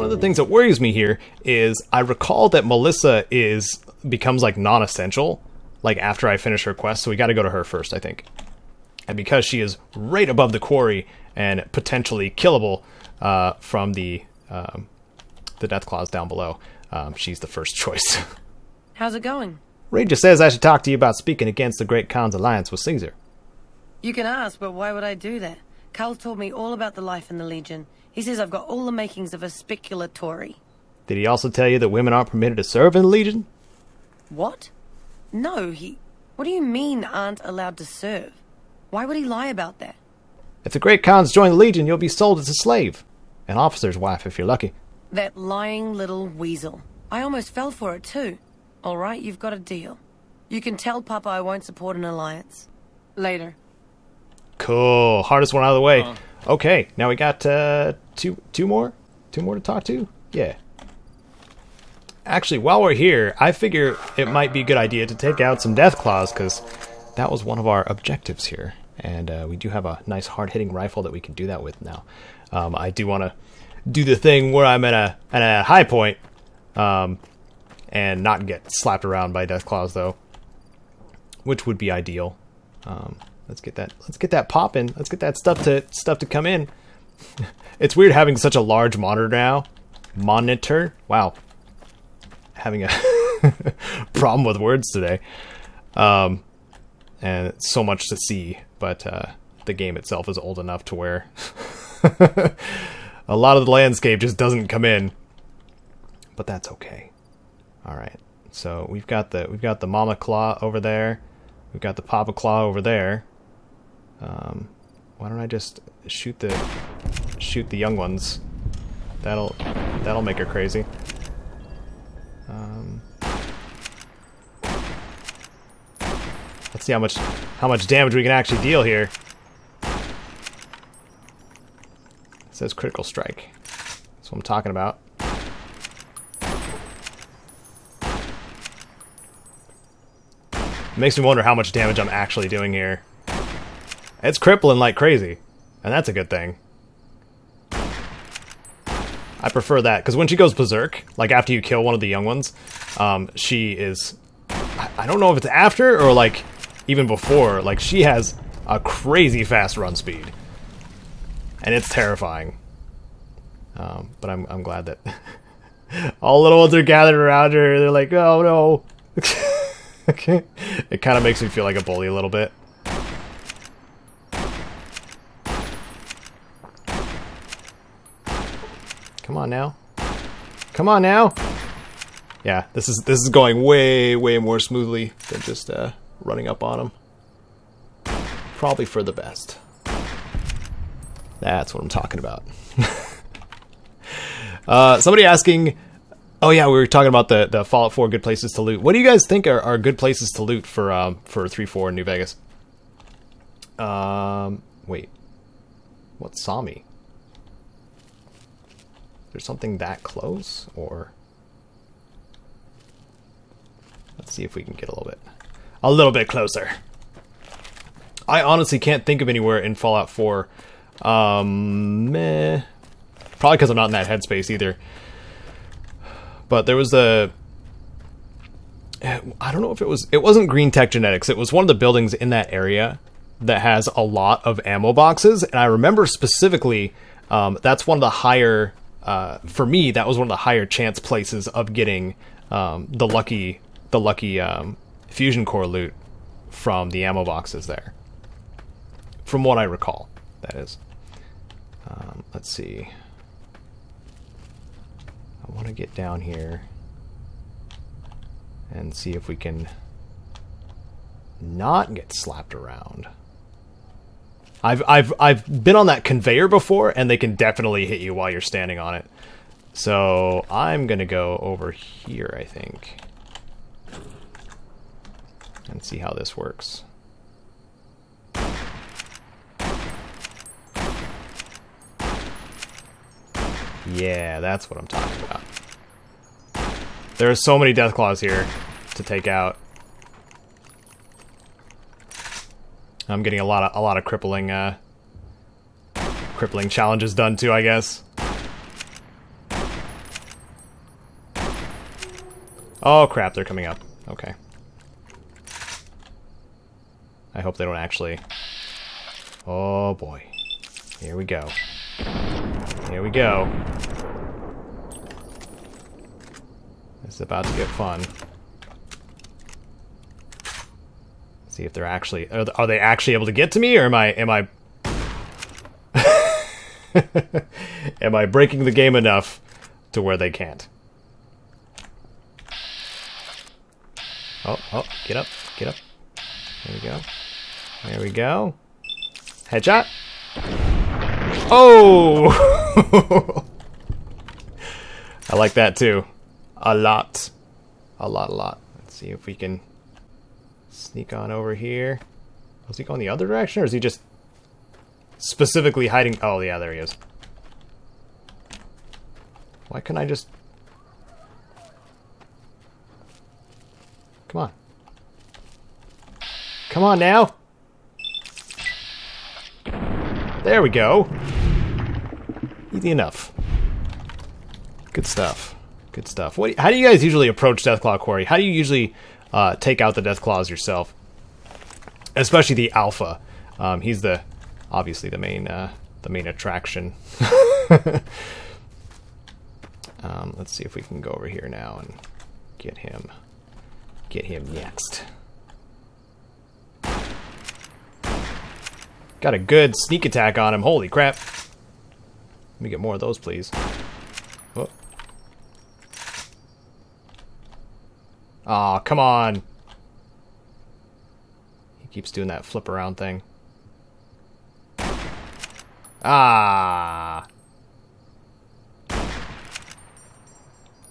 of the things that worries me here is I recall that Melissa becomes like non-essential, like after I finish her quest, so we got to go to her first, I think. And because she is right above the quarry and potentially killable from the death claws down below, she's the first choice. How's it going? Ray just says I should talk to you about speaking against the Great Khan's alliance with Caesar. You can ask, but why would I do that? Carl told me all about the life in the Legion. He says I've got all the makings of a speculatory. Did he also tell you that women aren't permitted to serve in the Legion? What? No, What do you mean aren't allowed to serve? Why would he lie about that? If the Great Khans join the Legion, you'll be sold as a slave. An officer's wife, if you're lucky. That lying little weasel. I almost fell for it, too. All right, you've got a deal. You can tell Papa I won't support an alliance. Later. Cool. Hardest one out of the way. Okay, now we got two more? Two more to talk to? Yeah. Actually, while we're here, I figure it might be a good idea to take out some death claws, because that was one of our objectives here. And we do have a nice hard-hitting rifle that we can do that with now. I do want to do the thing where I'm at a high point, and not get slapped around by death claws, though, which would be ideal. Let's get that popping. Let's get that stuff to come in. It's weird having such a large monitor now. Monitor. Wow. Having a problem with words today. And it's so much to see, but the game itself is old enough to where a lot of the landscape just doesn't come in. But that's okay. All right. So we've got the mama claw over there. We've got the papa claw over there. Why don't I just shoot the young ones? That'll make her crazy. Let's see how much damage we can actually deal here. It says critical strike. That's what I'm talking about. It makes me wonder how much damage I'm actually doing here. It's crippling like crazy, and that's a good thing. I prefer that, because when she goes berserk, like after you kill one of the young ones, she is... I don't know if it's after or like even before, like she has a crazy fast run speed. And it's terrifying. But I'm glad that all the little ones are gathered around her. They're like, oh no. Okay. It kind of makes me feel like a bully a little bit. Come on now. Come on now. Yeah, this is going way more smoothly than just running up on them. Probably for the best. That's what I'm talking about. Somebody asking, oh yeah, we were talking about the Fallout 4 good places to loot. What do you guys think are good places to loot for 3.4 in New Vegas? Wait. What saw me? There's something that close, or let's see if we can get a little bit closer. I honestly can't think of anywhere in Fallout 4. Meh. Probably because I'm not in that headspace either. But there was I don't know if it wasn't Green Tech Genetics. It was one of the buildings in that area that has a lot of ammo boxes, and I remember specifically that's one of the higher. For me, that was one of the higher chance places of getting the lucky fusion core loot from the ammo boxes there. From what I recall, that is. Let's see. I want to get down here and see if we can not get slapped around. I've been on that conveyor before, and they can definitely hit you while you're standing on it. So I'm gonna go over here, I think, and see how this works. Yeah, that's what I'm talking about. There are so many death claws here to take out. I'm getting a lot of crippling challenges done too, I guess. Oh crap, they're coming up. Okay. I hope they don't actually... Oh boy. Here we go. Here we go. This is about to get fun. See if they're actually... Are they actually able to get to me, or am I... Am I breaking the game enough to where they can't? Oh, get up, get up. There we go. There we go. Headshot. Oh! I like that too. A lot. A lot. Let's see if we can sneak on over here. Was he going the other direction, or is he just specifically hiding? Oh, yeah, there he is. Why couldn't I just... Come on. Come on now. There we go. Easy enough. Good stuff. Good stuff. How do you guys usually approach Deathclaw Quarry? How do you usually take out the Deathclaws yourself? Especially the alpha. He's obviously the main attraction. Let's see if we can go over here now and get him next. Got a good sneak attack on him. Holy crap. Let me get more of those, please. Oh. Aw, come on. He keeps doing that flip around thing. Ah.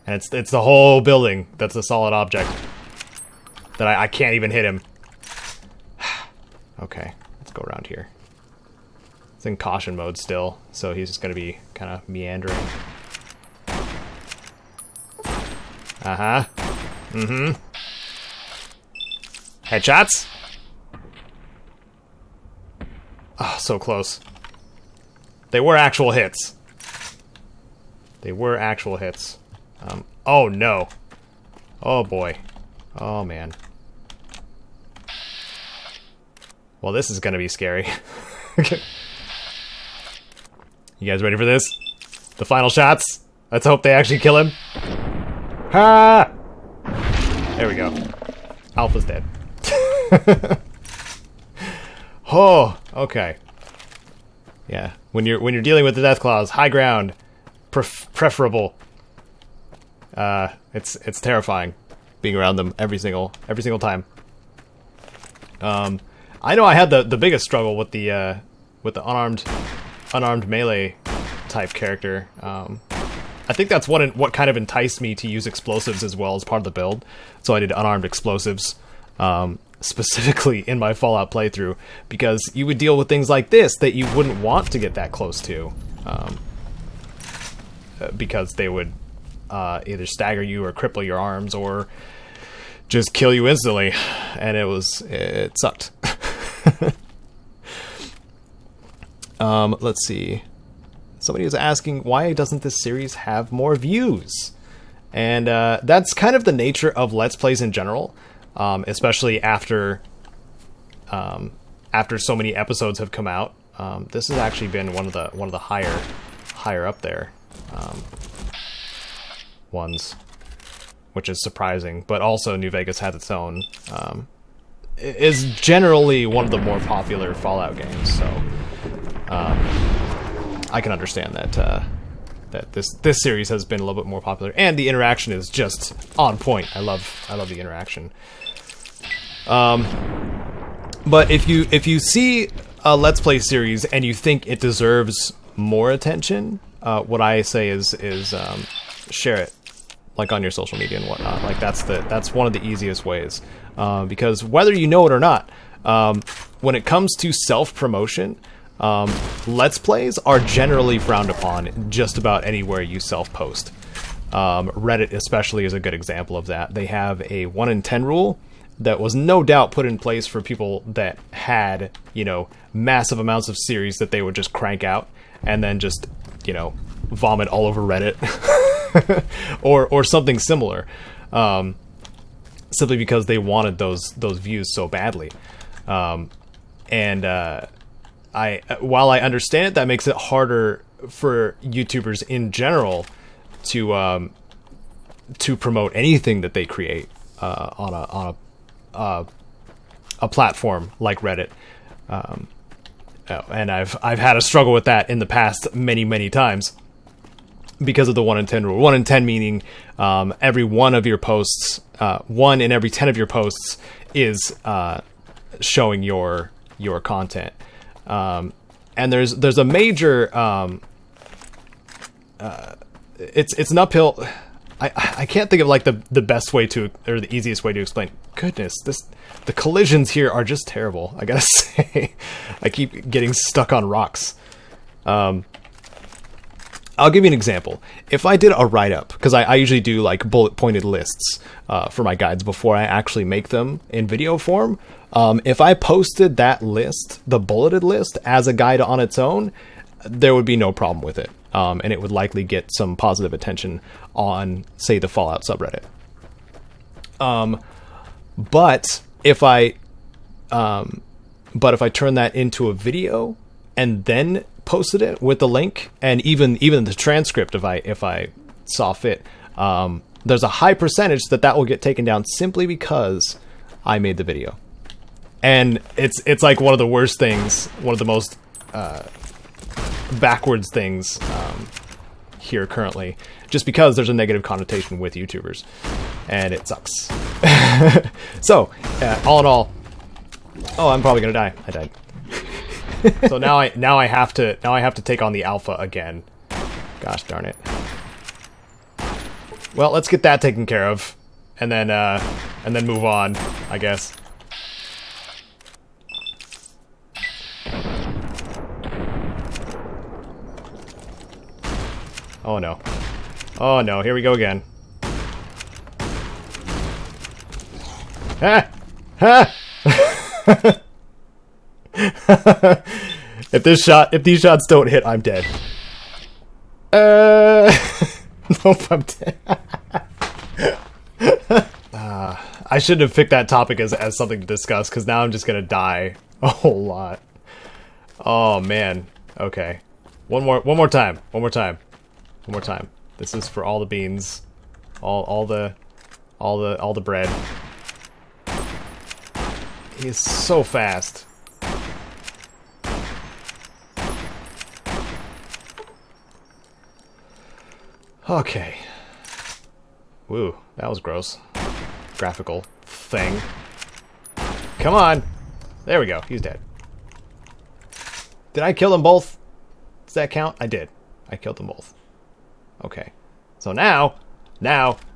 And it's the whole building that's a solid object. That I can't even hit him. Okay, let's go around here. It's in caution mode still, so he's just gonna be kind of meandering. Uh-huh. Mm-hmm. Headshots? Oh, so close. They were actual hits. They were actual hits. Oh no. Oh boy. Oh man. Well, this is gonna be scary. You guys ready for this? The final shots? Let's hope they actually kill him. Ha! There we go. Alpha's dead. Oh, okay. Yeah, when you're dealing with the Deathclaws, high ground, preferable. It's terrifying being around them every single time. I know I had the biggest struggle with the unarmed melee type character. I think that's what kind of enticed me to use explosives as well as part of the build. So I did unarmed explosives, specifically in my Fallout playthrough, because you would deal with things like this that you wouldn't want to get that close to, because they would either stagger you or cripple your arms or just kill you instantly, and it sucked. Let's see. Somebody was asking, why doesn't this series have more views? And that's kind of the nature of Let's Plays in general, especially after so many episodes have come out. This has actually been one of the higher up there ones, which is surprising. But also, New Vegas has its own. Is generally one of the more popular Fallout games, so I can understand that this series has been a little bit more popular, and the interaction is just on point. I love the interaction. But if you see a Let's Play series and you think it deserves more attention, what I say is share it, like on your social media and whatnot. Like that's one of the easiest ways, because whether you know it or not, when it comes to self-promotion, Let's Plays are generally frowned upon just about anywhere you self-post. Reddit especially is a good example of that. They have a 1 in 10 rule that was no doubt put in place for people that had, massive amounts of series that they would just crank out and then just, vomit all over Reddit or something similar. simply because they wanted those views so badly. While I understand it, that makes it harder for YouTubers in general to promote anything that they create on a platform like Reddit. And I've had a struggle with that in the past many times because of the 1 in 10 rule. 1 in 10 meaning every one of your posts, 1 in every 10 of your posts is showing your content. And there's a major it's an uphill. I can't think of like the best way to, or the easiest way to explain. Goodness, the collisions here are just terrible, I gotta say. I keep getting stuck on rocks. I'll give you an example. If I did a write-up, because I usually do like bullet-pointed lists for my guides before I actually make them in video form. If I posted that list, the bulleted list, as a guide on its own, there would be no problem with it. And it would likely get some positive attention on, say, the Fallout subreddit. But if I turn that into a video and then posted it with the link and even the transcript, if I saw fit, there's a high percentage that will get taken down simply because I made the video. And it's like one of the worst things, one of the most backwards things here currently, just because there's a negative connotation with YouTubers, and it sucks. So, all in all, oh, I'm probably gonna die. I died. So now I have to take on the alpha again. Gosh darn it. Well, let's get that taken care of, and then move on, I guess. Oh no. Oh no, here we go again. Ah! Ah! If these shots don't hit, I'm dead. Nope, I'm dead. I shouldn't have picked that topic as something to discuss, because now I'm just gonna die a whole lot. Oh man. Okay. One more time. This is for all the beans, all the bread. He is so fast. Okay. Woo, that was gross. Graphical thing. Come on. There we go. He's dead. Did I kill them both? Does that count? I did. I killed them both. Okay. So now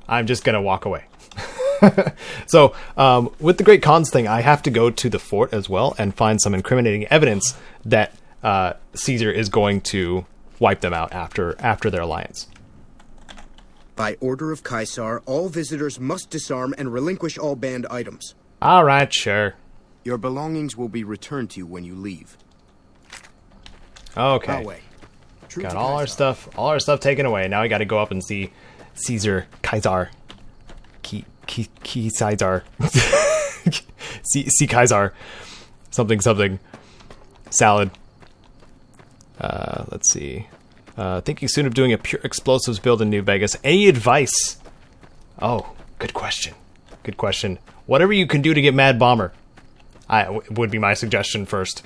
I'm just gonna walk away. So, with the Great Khans thing, I have to go to the fort as well and find some incriminating evidence that Caesar is going to wipe them out after their alliance. By order of Caesar, all visitors must disarm and relinquish all banned items. All right, sure. Your belongings will be returned to you when you leave. Okay. Got all our stuff taken away. Now we got to go up and see Caesar, Caesar. Caesar. See Caesar. Something. Salad. Let's see. Thinking soon of doing a pure explosives build in New Vegas. Any advice? Oh, good question. Whatever you can do to get Mad Bomber, would be my suggestion first.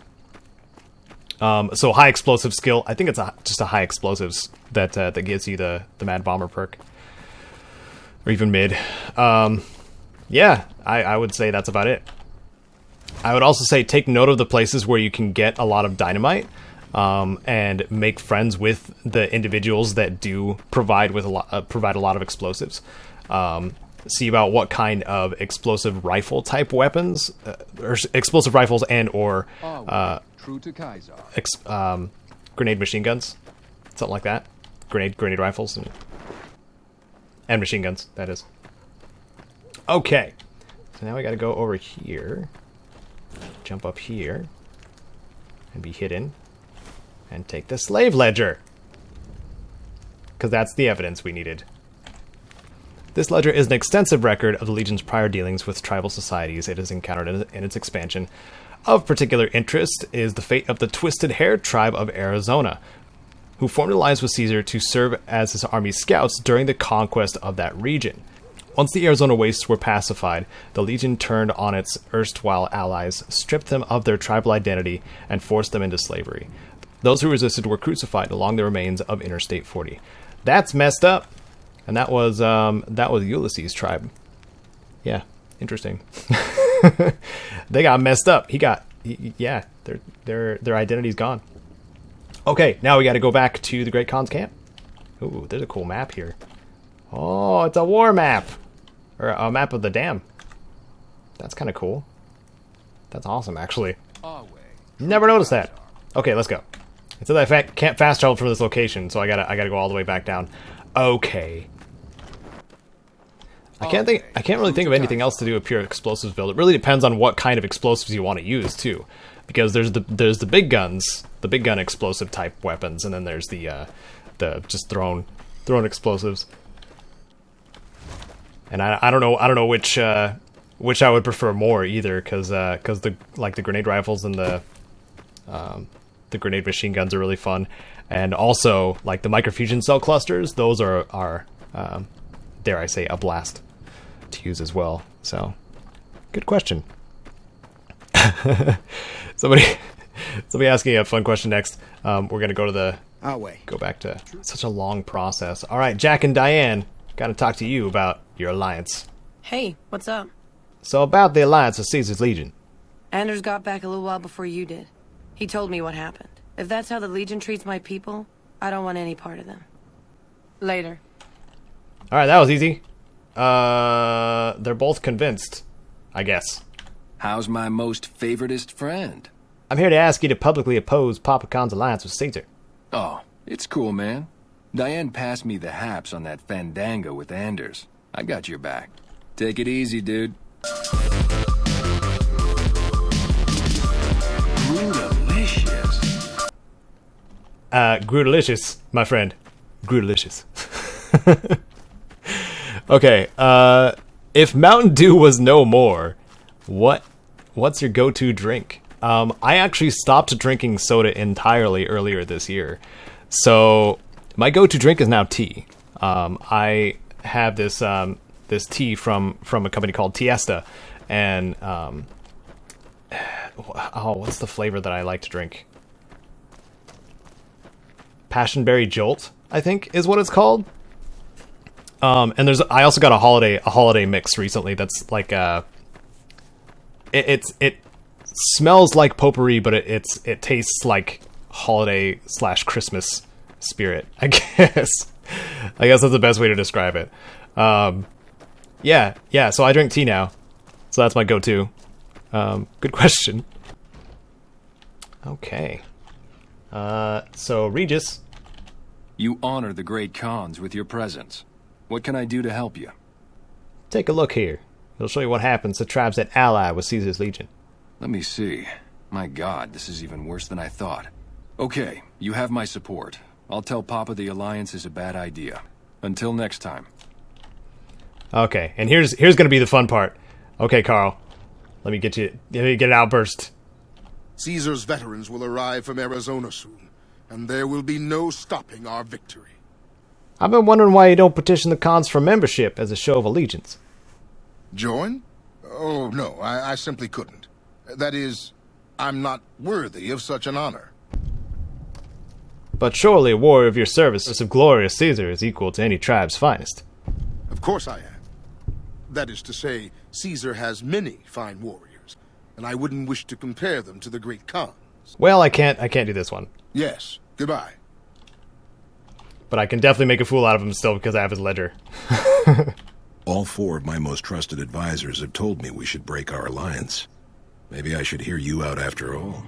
So high explosive skill. I think it's just a high explosives that gives you the Mad Bomber perk, or even mid. Yeah, I would say that's about it. I would also say take note of the places where you can get a lot of dynamite, and make friends with the individuals that do provide a lot of explosives. See about what kind of explosive rifle type weapons, or explosive rifles and or true to Kaiser. Grenade machine guns, something like that. Grenade rifles and machine guns. That is. Okay, so now we got to go over here, jump up here, and be hidden, and take the slave ledger, because that's the evidence we needed. This ledger is an extensive record of the Legion's prior dealings with tribal societies it has encountered in its expansion. Of particular interest is the fate of the Twisted Hair tribe of Arizona, who formed an alliance with Caesar to serve as his army's scouts during the conquest of that region. Once the Arizona wastes were pacified, the Legion turned on its erstwhile allies, stripped them of their tribal identity, and forced them into slavery. Those who resisted were crucified along the remains of Interstate 40. That's messed up. And that was Ulysses' tribe. Yeah, interesting. They got messed up. Yeah, their identity's gone. Okay, now we got to go back to the Great Khan's camp. Ooh, there's a cool map here. Oh, it's a war map. Or a map of the dam. That's kind of cool. That's awesome, actually. Never noticed that. Okay, let's go. It says I can't fast travel from this location, so I gotta go all the way back down. Okay. I can't really think of anything else to do with pure explosives build. It really depends on what kind of explosives you want to use too, because there's the big guns, the big gun explosive type weapons, and then there's the just thrown explosives. And I don't know which I would prefer more either, because the grenade rifles and the grenade machine guns are really fun, and also like the microfusion cell clusters. Those are dare I say, a blast to use as well. So, good question. somebody asking a fun question next. We're gonna go to go back to such a long process. All right, Jack and Diane, got to talk to you about your alliance. Hey, what's up? So about the alliance of Caesar's Legion. Anders got back a little while before you did. He told me what happened. If that's how the Legion treats my people, I don't want any part of them. Later. All right, that was easy. They're both convinced, I guess. How's my most favoritist friend? I'm here to ask you to publicly oppose Papa Khan's alliance with Caesar. Oh, it's cool, man. Diane passed me the haps on that fandango with Anders. I got your back. Take it easy, dude. Grudelicious. Grudelicious, my friend. Grudelicious. Okay, if Mountain Dew was no more, what's your go-to drink? I actually stopped drinking soda entirely earlier this year, so my go-to drink is now tea. I have this this tea from a company called Tiesta, and what's the flavor that I like to drink? Passionberry Jolt, I think, is what it's called. And I also got a holiday mix recently that's like it smells like potpourri, but it tastes like holiday / Christmas spirit, I guess. I guess that's the best way to describe it. Yeah, so I drink tea now. So that's my go-to. Good question. Okay. So Regis. You honor the great Khans with your presence. What can I do to help you? Take a look here. It'll show you what happens to tribes that ally with Caesar's Legion. Let me see. My god, this is even worse than I thought. Okay, you have my support. I'll tell Papa the alliance is a bad idea. Until next time. Okay, and here's gonna be the fun part. Okay, Carl. Let me get an outburst. Caesar's veterans will arrive from Arizona soon, and there will be no stopping our victory. I've been wondering why you don't petition the Khans for membership as a show of allegiance. Join? Oh, no, I simply couldn't. That is, I'm not worthy of such an honor. But surely a warrior of your service of glorious Caesar is equal to any tribe's finest. Of course I am. That is to say, Caesar has many fine warriors, and I wouldn't wish to compare them to the great Khans. Well, I can't do this one. Yes, goodbye. But I can definitely make a fool out of him still because I have his ledger. All 4 of my most trusted advisors have told me we should break our alliance. Maybe I should hear you out after all.